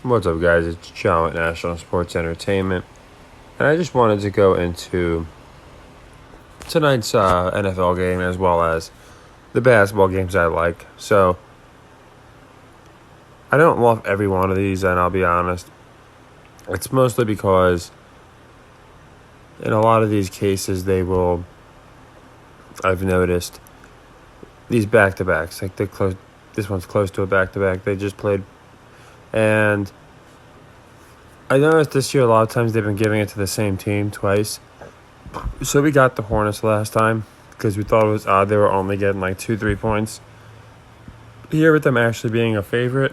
What's up, guys? It's Joe at National Sports Entertainment, and I just wanted to go into tonight's NFL game as well as the basketball games I like. So, I don't love every one of these, and I'll be honest. It's mostly because in a lot of these cases, I've noticed, these back-to-backs, like this one's close to a back-to-back. They just played. And I noticed this year a lot of times they've been giving it to the same team twice. So we got the Hornets last time because we thought it was odd they were only getting like 2-3 points. Here with them actually being a favorite,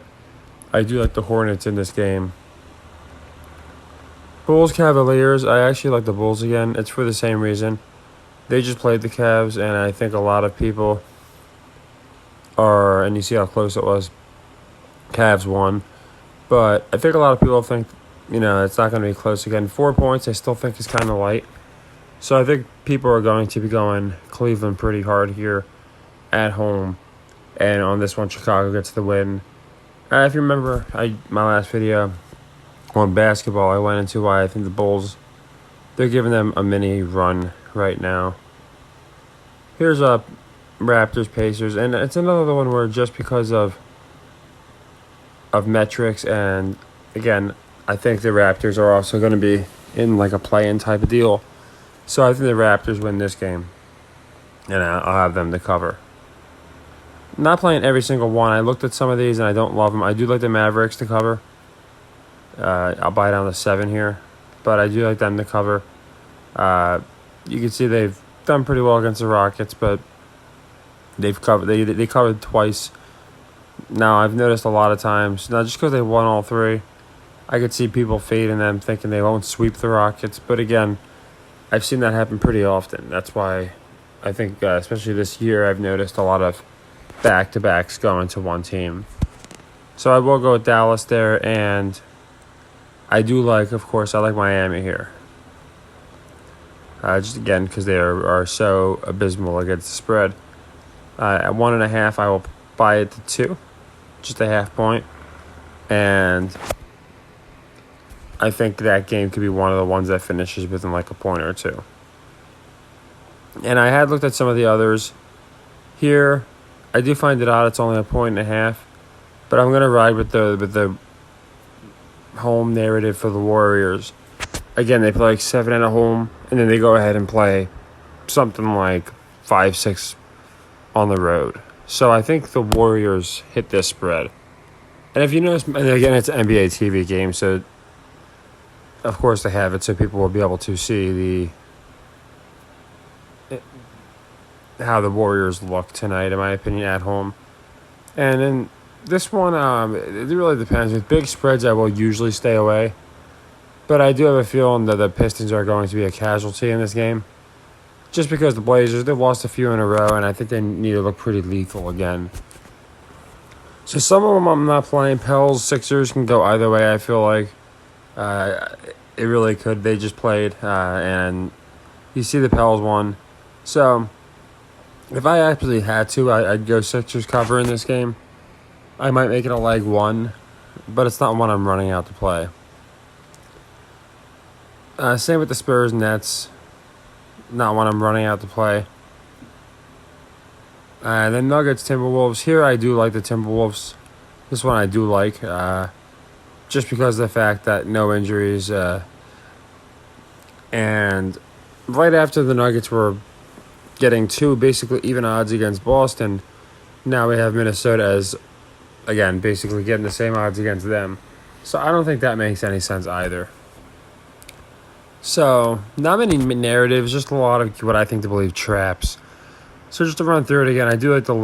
I do like the Hornets in this game. Bulls Cavaliers, I actually like the Bulls again. It's for the same reason. They just played the Cavs, and I think a lot of people and you see how close it was. Cavs won. But I think a lot of people think, it's not going to be close again. 4 points, I still think is kind of light. So I think people are going to be going Cleveland pretty hard here at home. And on this one, Chicago gets the win. If you remember my last video on basketball, I went into why I think the Bulls, they're giving them a mini run right now. Here's Raptors, Pacers. And it's another one where just because of metrics, and again, I think the Raptors are also going to be in like a play-in type of deal. So I think the Raptors win this game, and I'll have them to cover. Not playing every single one. I looked at some of these, and I don't love them. I do like the Mavericks to cover. I'll buy down to 7 here, but I do like them to cover. You can see they've done pretty well against the Rockets, but they've covered. They covered twice. Now, I've noticed a lot of times, not just because they won all 3, I could see people fading them, thinking they won't sweep the Rockets. But again, I've seen that happen pretty often. That's why I think, especially this year, I've noticed a lot of back-to-backs going to one team. So I will go with Dallas there, and I do like, of course, I like Miami here. Just again, because they are so abysmal against the spread. At 1.5, I will buy it to 2. Just a half point. And I think that game could be one of the ones that finishes within like a point or 2. And I had looked at some of the others. Here, I do find it odd it's only a 1.5. But I'm going to ride with the home narrative for the Warriors. Again, they play like 7 at home, and then they go ahead and play something like 5-6 on the road. So I think the Warriors hit this spread. And if you notice, and again, it's an NBA TV game, so of course they have it so people will be able to see how the Warriors look tonight, in my opinion, at home. And then this one, it really depends. With big spreads, I will usually stay away. But I do have a feeling that the Pistons are going to be a casualty in this game. Just because the Blazers, they've lost a few in a row, and I think they need to look pretty lethal again. So some of them I'm not playing. Pels, Sixers can go either way, I feel like. It really could. They just played, and you see the Pels won. So if I actually had to, I'd go Sixers cover in this game. I might make it a leg 1, but it's not one I'm running out to play. Same with the Spurs, Nets. Not one I'm running out to play. Then Nuggets, Timberwolves. Here I do like the Timberwolves. This one I do like. Just because of the fact that no injuries. And right after the Nuggets were getting 2 basically even odds against Boston, now we have Minnesota as, again, basically getting the same odds against them. So I don't think that makes any sense either. So, not many narratives, just a lot of what I think to believe traps. So just to run through it again, I do like the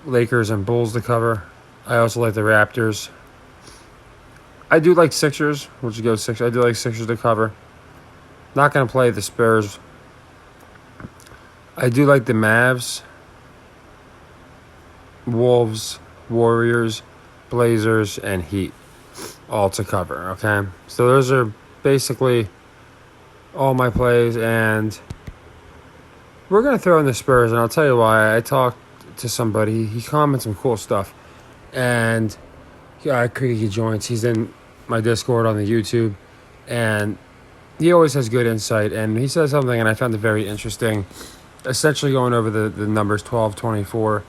Lakers, and Bulls to cover. I also like the Raptors. I do like Sixers, which goes 6. I do like Sixers to cover. Not going to play the Spurs. I do like the Mavs, Wolves, Warriors, Blazers, and Heat all to cover, okay? So those are basically all my plays, and we're going to throw in the Spurs, and I'll tell you why. I talked to somebody. He commented some cool stuff, and Creaky Joints, he's in my Discord on the YouTube, and he always has good insight. And he says something, and I found it very interesting. Essentially, going over the numbers 12, 24,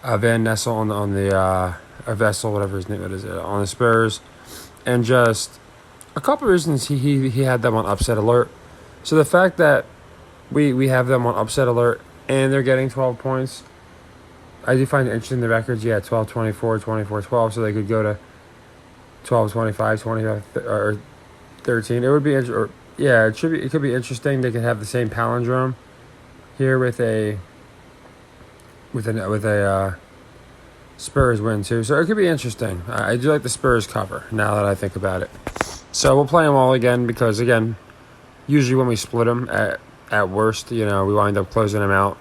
Van Nessel on the or Vessel, whatever his name is, on the Spurs, and just a couple of reasons he had them on upset alert. So the fact that we have them on upset alert and they're getting 12 points, I do find it interesting. The records, 12, 24, 24, 12, so they could go to 12, 25, 25, or 13. It would be, it could be interesting. They could have the same palindrome here with a Spurs win too. So it could be interesting. I do like the Spurs cover now that I think about it. So we'll play them all again because, again, usually when we split them at worst, we wind up closing them out.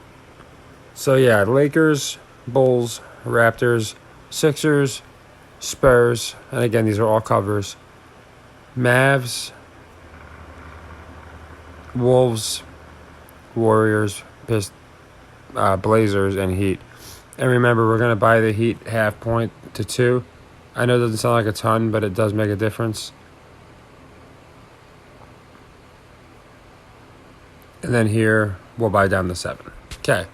So, Lakers, Bulls, Raptors, Sixers, Spurs, and again, these are all covers. Mavs, Wolves, Warriors, Blazers, and Heat. And remember, we're going to buy the Heat 0.5 point to 2. I know it doesn't sound like a ton, but it does make a difference. And then here, we'll buy down to 7. Okay.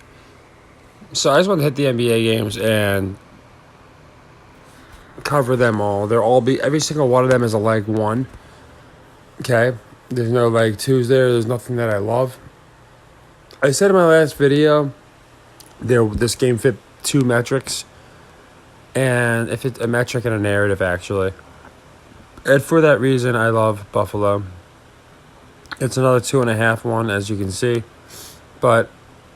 So I just want to hit the NBA games and cover them all. Every single one of them is a leg 1. Okay. There's no leg 2s there. There's nothing that I love. I said in my last video, this game fit 2 metrics. And if it's a metric and a narrative, actually. And for that reason, I love Buffalo. It's another 2.5 one, as you can see. But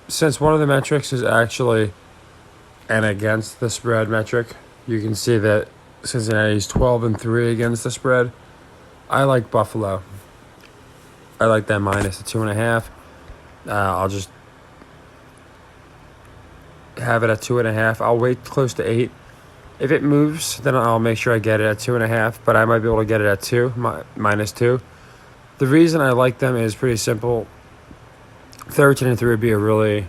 since one of the metrics is actually an against the spread metric, you can see that Cincinnati's 12-3 against the spread. I like Buffalo. I like that minus the 2.5. I'll just have it at 2.5. I'll wait close to 8. If it moves, then I'll make sure I get it at 2.5. But I might be able to get it at 2, minus 2. The reason I like them is pretty simple. 13-3 would be a really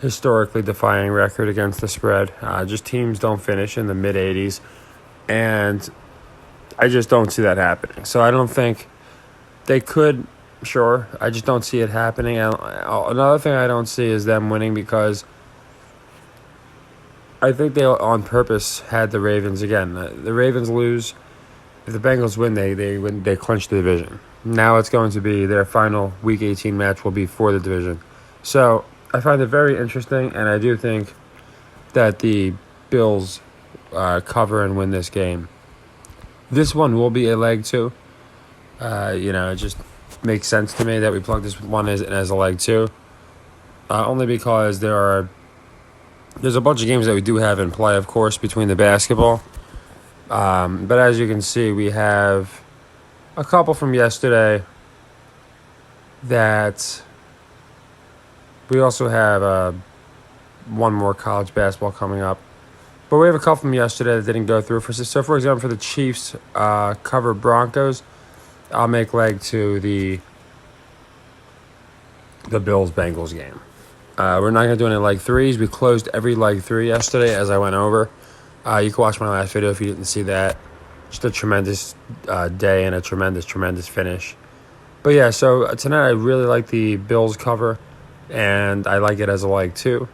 historically defying record against the spread. Just teams don't finish in the mid-80s, and I just don't see that happening. So I don't think they could. Sure, I just don't see it happening. Another thing I don't see is them winning because I think they on purpose had the Ravens again. The Ravens lose. If the Bengals win, they clinch the division. Now it's going to be their final Week 18 match will be for the division. So I find it very interesting, and I do think that the Bills cover and win this game. This one will be a leg 2. It just makes sense to me that we plug this one as a leg 2. Only because there's a bunch of games that we do have in play, of course, between the basketball. But as you can see, we have a couple from yesterday that we also have one more college basketball coming up. But we have a couple from yesterday that didn't go through. So, for example, for the Chiefs cover Broncos, I'll make leg 2 the Bills-Bengals game. We're not going to do any leg 3s. We closed every leg 3 yesterday as I went over. You can watch my last video if you didn't see that. Just a tremendous day and a tremendous finish. But so tonight I really like the Bills cover, and I like it as a leg 2.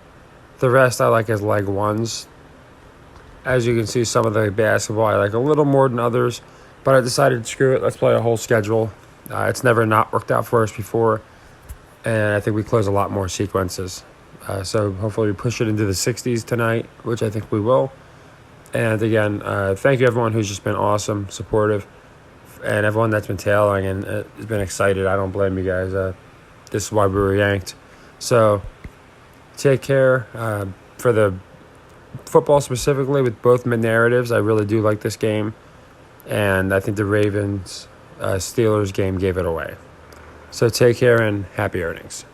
The rest I like as leg 1s. As you can see, some of the basketball I like a little more than others, but I decided, screw it, let's play a whole schedule. It's never not worked out for us before, and I think we close a lot more sequences. So hopefully we push it into the 60s tonight, which I think we will. And again, thank you everyone who's just been awesome, supportive, and everyone that's been tailing and has been excited. I don't blame you guys. This is why we were yanked. So take care. For the football specifically, with both mid-narratives, I really do like this game. And I think the Ravens-Steelers game gave it away. So take care and happy earnings.